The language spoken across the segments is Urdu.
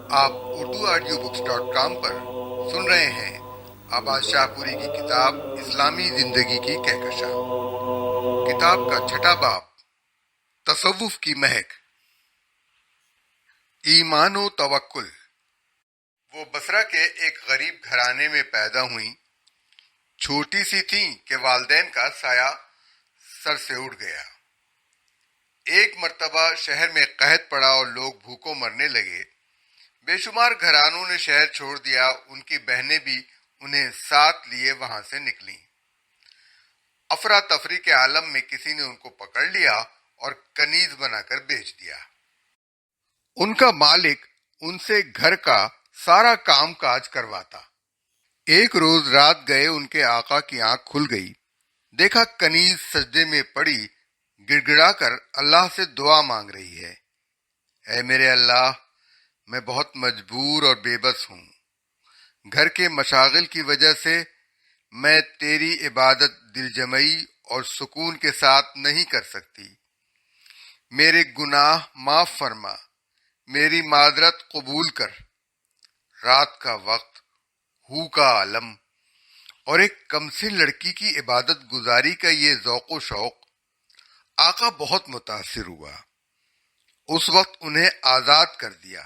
آپ urduaudiobooks.com پر سن رہے ہیں عباس شاہ پوری کی کتاب اسلامی زندگی کی کہکشاں۔ کتاب کا چھٹا باب، تصوف کی مہک، ایمان و توکل۔ وہ بصرہ کے ایک غریب گھرانے میں پیدا ہوئیں۔ چھوٹی سی تھیں کہ والدین کا سایہ سر سے اڑ گیا۔ ایک مرتبہ شہر میں قحط پڑا اور لوگ بھوکوں مرنے لگے۔ بے شمار گھرانوں نے شہر چھوڑ دیا، ان کی بہنیں بھی انہیں ساتھ لیے وہاں سے نکلیں۔ افراتفری کے عالم میں کسی نے ان کو پکڑ لیا اور کنیز بنا کر بیچ دیا۔ ان کا مالک ان سے گھر کا سارا کام کاج کرواتا۔ ایک روز رات گئے ان کے آقا کی آنکھ کھل گئی، دیکھا کنیز سجدے میں پڑی گڑ گڑا کر اللہ سے دعا مانگ رہی ہے۔ اے میرے اللہ، میں بہت مجبور اور بے بس ہوں۔ گھر کے مشاغل کی وجہ سے میں تیری عبادت دل جمعی اور سکون کے ساتھ نہیں کر سکتی۔ میرے گناہ معاف فرما، میری معذرت قبول کر۔ رات کا وقت، ہو کا عالم اور ایک کمسن لڑکی کی عبادت گزاری کا یہ ذوق و شوق، آقا بہت متاثر ہوا۔ اس وقت انہیں آزاد کر دیا۔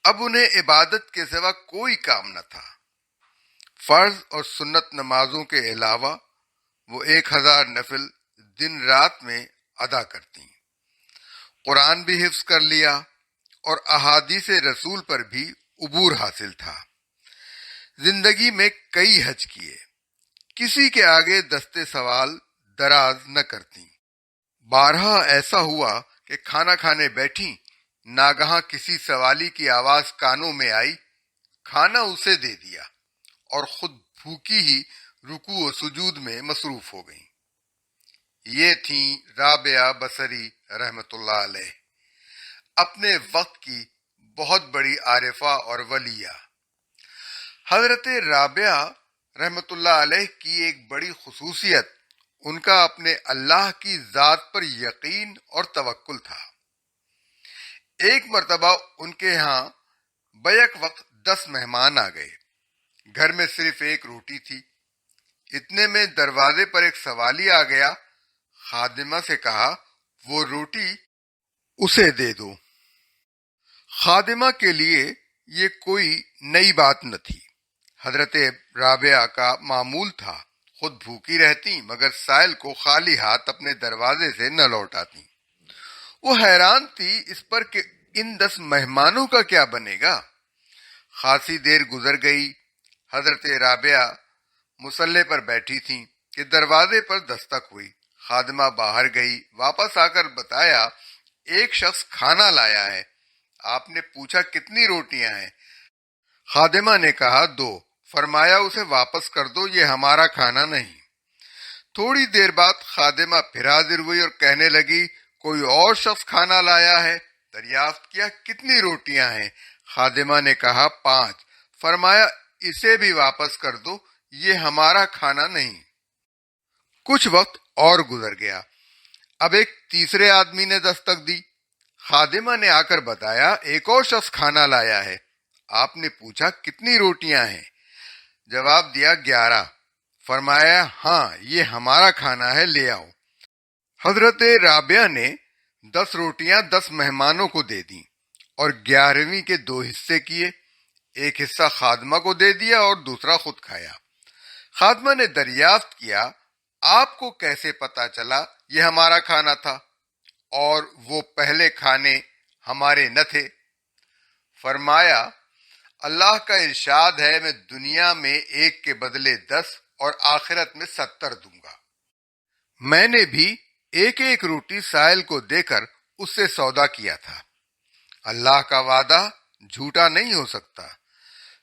اب انہیں عبادت کے سوا کوئی کام نہ تھا۔ فرض اور سنت نمازوں کے علاوہ وہ 1000 نفل دن رات میں ادا کرتی۔ قرآن بھی حفظ کر لیا اور احادیث رسول پر بھی عبور حاصل تھا۔ زندگی میں کئی حج کیے، کسی کے آگے دستے سوال دراز نہ کرتی۔ بارہا ایسا ہوا کہ کھانا کھانے بیٹھی، ناگہاں کسی سوالی کی آواز کانوں میں آئی، کھانا اسے دے دیا اور خود بھوکی ہی رکوع و سجود میں مصروف ہو گئیں۔ یہ تھیں رابعہ بصری رحمت اللہ علیہ، اپنے وقت کی بہت بڑی عارفہ اور ولیہ۔ حضرت رابعہ رحمت اللہ علیہ کی ایک بڑی خصوصیت ان کا اپنے اللہ کی ذات پر یقین اور توکل تھا۔ ایک مرتبہ ان کے ہاں بیک وقت 10 مہمان آ گئے۔ گھر میں صرف ایک روٹی تھی۔ اتنے میں دروازے پر ایک سوالی آ گیا۔ خادمہ سے کہا، وہ روٹی اسے دے دو۔ خادمہ کے لیے یہ کوئی نئی بات نہ تھی۔ حضرت رابعہ کا معمول تھا، خود بھوکی رہتی مگر سائل کو خالی ہاتھ اپنے دروازے سے نہ لوٹاتی۔ وہ حیران تھی اس پر کہ ان 10 مہمانوں کا کیا بنے گا۔ خاصی دیر گزر گئی۔ حضرت رابعہ مصلے پر بیٹھی تھیں کہ دروازے پر دستک ہوئی۔ خادمہ باہر گئی، واپس آ کر بتایا، ایک شخص کھانا لایا ہے۔ آپ نے پوچھا کتنی روٹیاں ہیں؟ خادمہ نے کہا 2۔ فرمایا اسے واپس کر دو، یہ ہمارا کھانا نہیں۔ تھوڑی دیر بعد خادمہ پھر حاضر ہوئی اور کہنے لگی، کوئی اور شخص کھانا لایا ہے؟ دریافت کیا کتنی روٹیاں ہیں؟ خادمہ نے کہا 5۔ فرمایا اسے بھی واپس کر دو، یہ ہمارا کھانا نہیں۔ کچھ وقت اور گزر گیا۔ اب ایک تیسرے آدمی نے دستک دی۔ خادمہ نے آ کر بتایا، ایک اور شخص کھانا لایا ہے۔ آپ نے پوچھا کتنی روٹیاں ہیں؟ جواب دیا 11۔ فرمایا ہاں، یہ ہمارا کھانا ہے، لے آؤ۔ حضرت رابعہ نے 10 روٹیاں 10 مہمانوں کو دے دیں اور 11ویں کے 2 حصے کیے۔ ایک حصہ خادمہ کو دے دیا اور دوسرا خود کھایا۔ خادمہ نے دریافت کیا، آپ کو کیسے پتا چلا یہ ہمارا کھانا تھا اور وہ پہلے کھانے ہمارے نہ تھے؟ فرمایا، اللہ کا ارشاد ہے، میں دنیا میں ایک کے بدلے 10 اور آخرت میں 70 دوں گا۔ میں نے بھی ایک ایک روٹی سائل کو دے کر اس سے سودا کیا تھا۔ اللہ کا وعدہ جھوٹا نہیں ہو سکتا۔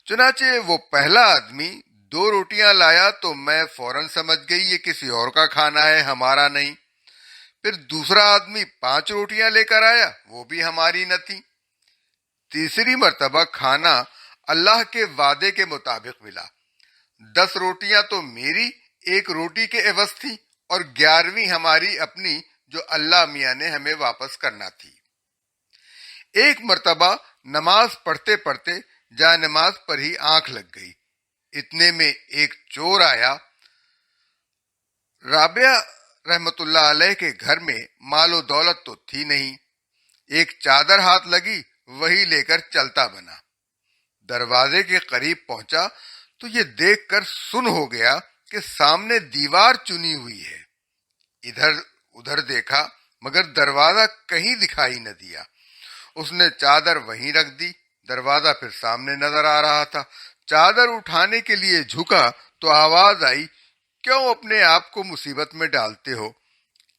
چنانچہ وہ پہلا آدمی 2 روٹیاں لایا تو میں فوراً سمجھ گئی یہ کسی اور کا کھانا ہے، ہمارا نہیں۔ پھر دوسرا آدمی 5 روٹیاں لے کر آیا، وہ بھی ہماری نہ تھی۔ تیسری مرتبہ کھانا اللہ کے وعدے کے مطابق ملا۔ 10 روٹیاں تو میری 1 روٹی کے عوض تھی اور 11ویں ہماری اپنی جو اللہ میاں نے ہمیں واپس کرنا تھی۔ ایک مرتبہ نماز پڑھتے پڑھتے جا نماز پر ہی آنکھ لگ گئی۔ اتنے میں ایک چور آیا۔ رابعہ رحمت اللہ علیہ کے گھر میں مال و دولت تو تھی نہیں، ایک چادر ہاتھ لگی وہی لے کر چلتا بنا۔ دروازے کے قریب پہنچا تو یہ دیکھ کر سن ہو گیا کہ سامنے دیوار چنی ہوئی ہے۔ ادھر ادھر دیکھا مگر دروازہ کہیں دکھائی نہ دیا۔ اس نے چادر وہیں رکھ دی۔ دروازہ پھر سامنے نظر آ رہا تھا۔ چادر اٹھانے کے لیے جھکا تو آواز آئی، کیوں اپنے آپ کو مصیبت میں ڈالتے ہو؟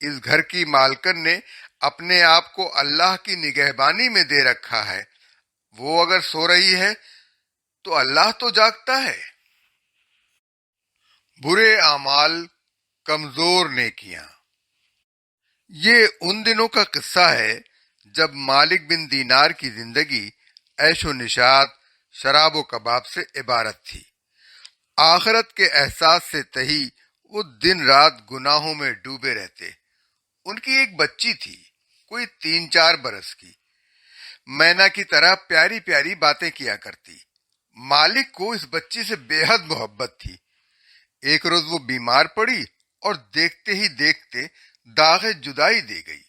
اس گھر کی مالکن نے اپنے آپ کو اللہ کی نگہبانی میں دے رکھا ہے، وہ اگر سو رہی ہے تو اللہ تو جاگتا ہے۔ برے اعمال، کمزور نیکیاں۔ یہ ان دنوں کا قصہ ہے جب مالک بن دینار کی زندگی عیش و نشاط، شراب و کباب سے عبارت تھی۔ آخرت کے احساس سے تہی وہ دن رات گناہوں میں ڈوبے رہتے۔ ان کی ایک بچی تھی، کوئی 3-4 برس کی، مینا کی طرح پیاری پیاری باتیں کیا کرتی۔ مالک کو اس بچی سے بے حد محبت تھی۔ ایک روز وہ بیمار پڑی اور دیکھتے ہی دیکھتے داغ جدائی دے گئی۔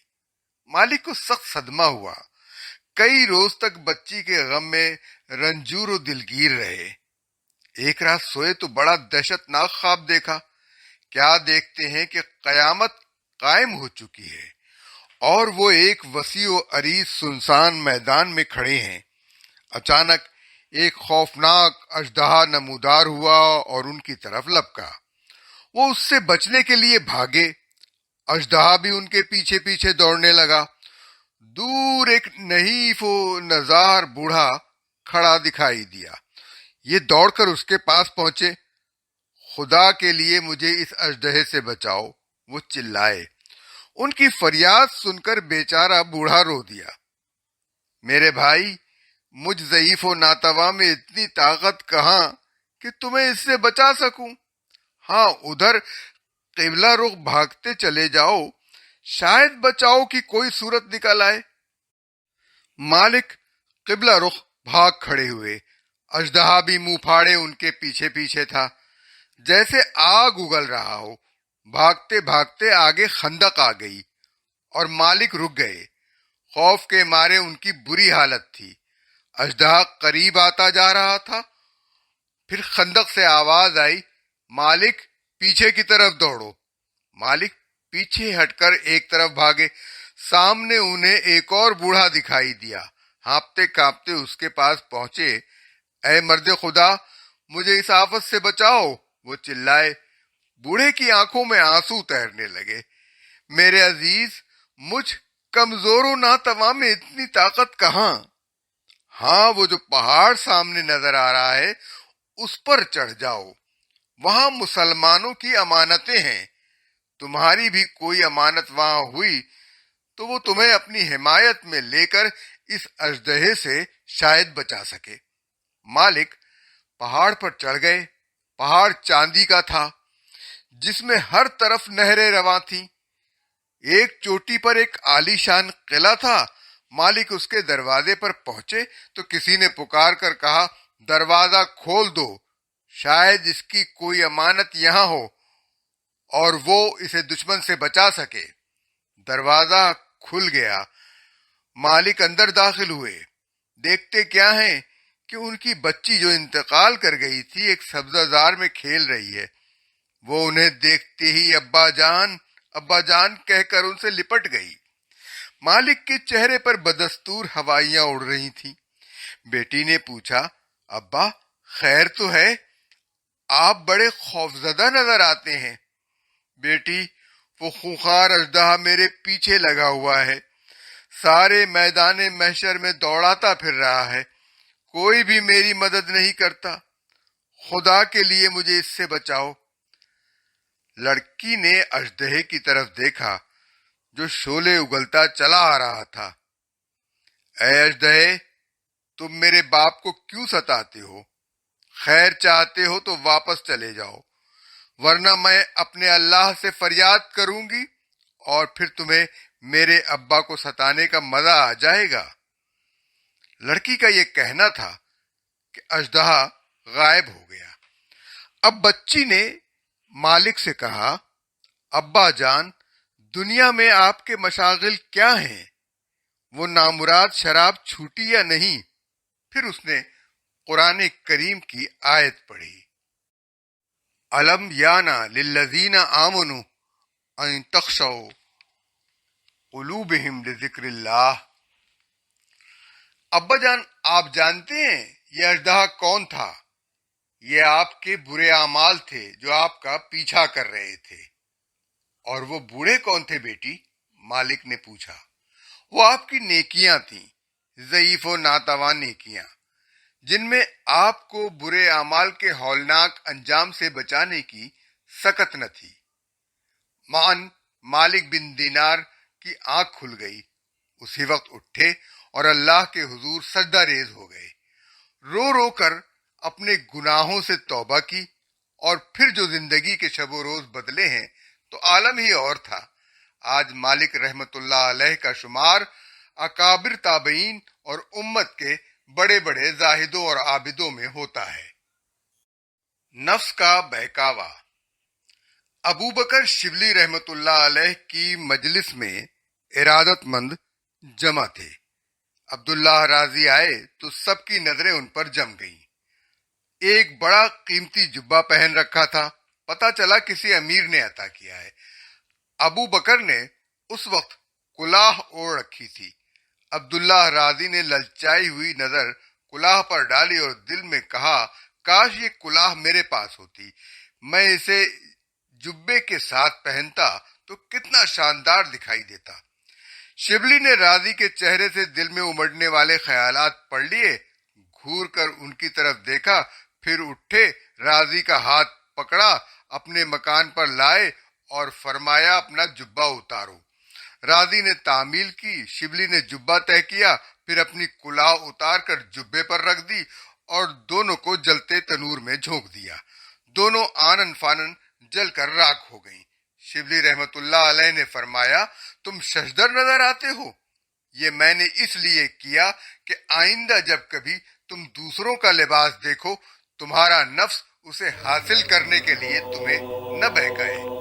مالک کو سخت صدمہ ہوا، کئی روز تک بچی کے غم میں رنجور و دلگیر رہے۔ ایک رات سوئے تو بڑا دہشت ناک خواب دیکھا۔ کیا دیکھتے ہیں کہ قیامت قائم ہو چکی ہے اور وہ ایک وسیع و عریض سنسان میدان میں کھڑے ہیں۔ اچانک ایک خوفناک اژدہا نمودار ہوا اور ان کی طرف لپکا۔ وہ اس سے بچنے کے لیے بھاگے، اژدہا بھی ان کے پیچھے پیچھے دوڑنے لگا۔ دور ایک نحیف و نزار بوڑھا کھڑا دکھائی دیا۔ یہ دوڑ کر اس کے پاس پہنچے۔ خدا کے لیے مجھے اس اژدہے سے بچاؤ، وہ چلائے۔ ان کی فریاد سن کر بیچارہ بوڑھا رو دیا۔ میرے بھائی، مجھ ضعیف و ناتواں میں اتنی طاقت کہاں کہ تمہیں اس سے بچا سکوں؟ ہاں، ادھر قبلہ رخ بھاگتے چلے جاؤ، شاید بچاؤ کی کوئی صورت نکل آئے۔ مالک قبلہ رخ بھاگ کھڑے ہوئے۔ اژدہا بھی منہ پھاڑے ان کے پیچھے پیچھے تھا، جیسے آگ اگل رہا ہو۔ بھاگتے بھاگتے آگے خندق آ گئی اور مالک رک گئے۔ خوف کے مارے ان کی بری حالت تھی۔ اژدہا قریب آتا جا رہا تھا۔ پھر خندق سے آواز آئی، مالک پیچھے کی طرف دوڑو۔ مالک پیچھے ہٹ کر ایک طرف بھاگے۔ سامنے انہیں ایک اور بوڑھا دکھائی دیا۔ ہانپتے کانپتے اس کے پاس پہنچے۔ اے مرد خدا، مجھے اس آفت سے بچاؤ، وہ چلائے۔ بوڑھے کی آنکھوں میں آنسو تیرنے لگے۔ میرے عزیز، مجھ کمزور و ناتواں میں اتنی طاقت کہاں؟ ہاں، وہ جو پہاڑ سامنے نظر آ رہا ہے اس پر چڑھ جاؤ، وہاں مسلمانوں کی امانتیں ہیں۔ تمہاری بھی کوئی امانت وہاں ہوئی تو وہ تمہیں اپنی حمایت میں لے کر اس اژدہے سے شاید بچا سکے۔ مالک پہاڑ پر چڑھ گئے۔ پہاڑ چاندی کا تھا جس میں ہر طرف نہریں رواں تھیں۔ ایک چوٹی پر ایک عالی شان قلعہ تھا۔ مالک اس کے دروازے پر پہنچے تو کسی نے پکار کر کہا، دروازہ کھول دو، شاید اس کی کوئی امانت یہاں ہو اور وہ اسے دشمن سے بچا سکے۔ دروازہ کھل گیا۔ مالک اندر داخل ہوئے۔ دیکھتے کیا ہیں کہ ان کی بچی جو انتقال کر گئی تھی ایک سبزہ زار میں کھیل رہی ہے۔ وہ انہیں دیکھتے ہی ابا جان ابا جان کہہ کر ان سے لپٹ گئی۔ مالک کے چہرے پر بدستور ہوائیاں اڑ رہی تھیں۔ بیٹی نے پوچھا، ابا خیر تو ہے؟ آپ بڑے خوفزدہ نظر آتے ہیں۔ بیٹی، وہ خونخوار اژدہا میرے پیچھے لگا ہوا ہے، سارے میدان محشر میں دوڑاتا پھر رہا ہے، کوئی بھی میری مدد نہیں کرتا، خدا کے لیے مجھے اس سے بچاؤ۔ لڑکی نے اژدہے کی طرف دیکھا جو شعلے اگلتا چلا آ رہا تھا۔ اے اژدہے، تم میرے باپ کو کیوں ستاتے ہو؟ خیر چاہتے ہو تو واپس چلے جاؤ، ورنہ میں اپنے اللہ سے فریاد کروں گی اور پھر تمہیں میرے ابا کو ستانے کا مزہ آ جائے گا۔ لڑکی کا یہ کہنا تھا کہ اژدہا غائب ہو گیا۔ اب بچی نے مالک سے کہا، ابا جان، دنیا میں آپ کے مشاغل کیا ہیں؟ وہ نامراد شراب چھوٹی یا نہیں؟ پھر اس نے قرآن کریم کی آیت پڑھی، الم یانا للذین آمنوا ان تخشع قلوبہم لذکر اللہ۔ ابا جان، آپ جانتے ہیں یہ اژدہا کون تھا؟ یہ آپ کے برے اعمال تھے جو آپ کا پیچھا کر رہے تھے۔ اور وہ بوڑھے کون تھے بیٹی؟ مالک نے پوچھا۔ وہ آپ کی نیکیاں تھیں، ضعیف و ناتواں نیکیاں، جن میں آپ کو برے اعمال کے ہولناک انجام سے بچانے کی سکت نہ تھی۔ معاً مالک بن دینار کی آنکھ کھل گئی۔ اسی وقت اٹھے اور اللہ کے حضور سجدہ ریز ہو گئے، رو رو کر اپنے گناہوں سے توبہ کی، اور پھر جو زندگی کے شب و روز بدلے ہیں تو عالم ہی اور تھا۔ آج مالک رحمت اللہ علیہ کا شمار اکابر تابعین اور امت کے بڑے بڑے زاہدوں اور عابدوں میں ہوتا ہے۔ نفس کا بہکاوا۔ ابو بکر شبلی رحمت اللہ علیہ کی مجلس میں ارادت مند جمع تھے۔ عبداللہ رازی آئے تو سب کی نظریں ان پر جم گئیں۔ ایک بڑا قیمتی جبہ پہن رکھا تھا، پتہ چلا کسی امیر نے عطا کیا ہے۔ ابو بکر نے اس وقت کلاه اوڑھ رکھی تھی۔ عبداللہ رازی نے للچائی ہوئی نظر کلاه پر ڈالی اور دل میں کہا، کاش یہ کلاه میرے پاس ہوتی، میں اسے جبے کے ساتھ پہنتا تو کتنا شاندار دکھائی دیتا۔ شبلی نے رازی کے چہرے سے دل میں امڑنے والے خیالات پڑھ لیے، گھور کر ان کی طرف دیکھا، پھر اٹھے، رازی کا ہاتھ پکڑا، اپنے مکان پر لائے اور فرمایا، اپنا جبہ اتارو۔ رازی نے تعمیل کی، شبلی نے جبہ طے کیا، پھر اپنی کلاه اتار کر جبے پر رکھ دی اور دونوں کو جلتے تنور میں جھونک دیا۔ دونوں آنن فانن جل کر راکھ ہو گئیں۔ شبلی رحمت اللہ علیہ نے فرمایا، تم ششدر نظر آتے ہو؟ یہ میں نے اس لیے کیا کہ آئندہ جب کبھی تم دوسروں کا لباس دیکھو، تمہارا نفس اسے حاصل کرنے کے لیے تمہیں نہ بہکائے۔